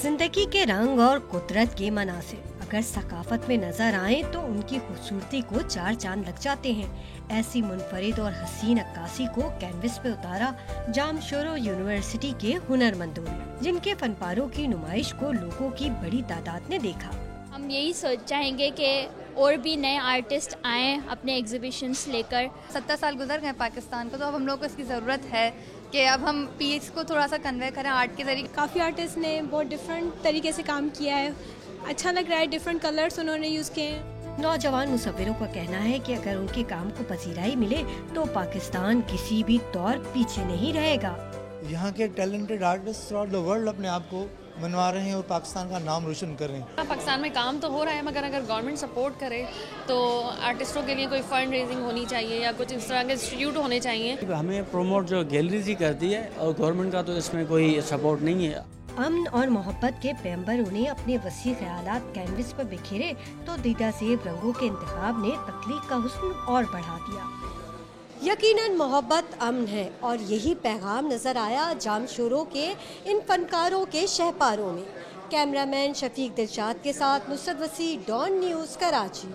जिंदगी के रंग और कुदरत के मनासिर अगर सकाफत में नजर आए तो उनकी खूबसूरती को चार चांद लग जाते हैं। ऐसी मुनफरिद और हसीन अक्कासी को कैनवस पे उतारा जामशोरो यूनिवर्सिटी के हुनरमंदों ने, जिनके फनपारों की नुमाइश को लोगों की बड़ी तादाद ने देखा। हम यही चाहेंगे कि और भी नए आर्टिस्ट आएँ अपने एग्जीबिशंस लेकर। 70 साल गुजर गए पाकिस्तान को, तो अब हम लोग को इसकी ज़रूरत है कि अब हम पीस को थोड़ा सा कन्वे करें आर्ट के ज़रिए। काफ़ी आर्टिस्ट ने बहुत डिफरेंट तरीके से काम किया है, अच्छा लग रहा है, डिफरेंट कलर्स उन्होंने यूज़ किए हैं। नौजवान मुसव्विरों का कहना है कि अगर उनके काम को पसीराई मिले तो पाकिस्तान किसी भी तौर पीछे नहीं रहेगा। यहाँ के talented artist through out the world अपने आप को मनवा रहे हैं और पाकिस्तान का नाम रोशन कर रहे हैं। पाकिस्तान में काम तो हो रहा है, मगर अगर गवर्नमेंट सपोर्ट करे तो आर्टिस्टों के लिए कोई फंड रेजिंग होनी चाहिए या कुछ इस तरह के इंस्टीट्यूट होने चाहिए। हमें प्रोमोट जो गैलरीज ही करती है और गवर्नमेंट का तो इसमें कोई सपोर्ट नहीं है। अमन और मोहब्बत के पैगंबर उन्हें अपने वसी ख्यालात कैनवस पर बिखेरे तो दीदा सेब रंगों के इंतखाब ने तख्लीक का हुस्न और बढ़ा दिया। यकीनन मोहब्बत अमन है और यही पैगाम नजर आया जामशोरों के इन फनकारों के शहपारों में। कैमरामैन शफीक दिलशाद के साथ नुसरत वसी, डॉन न्यूज़, कराची।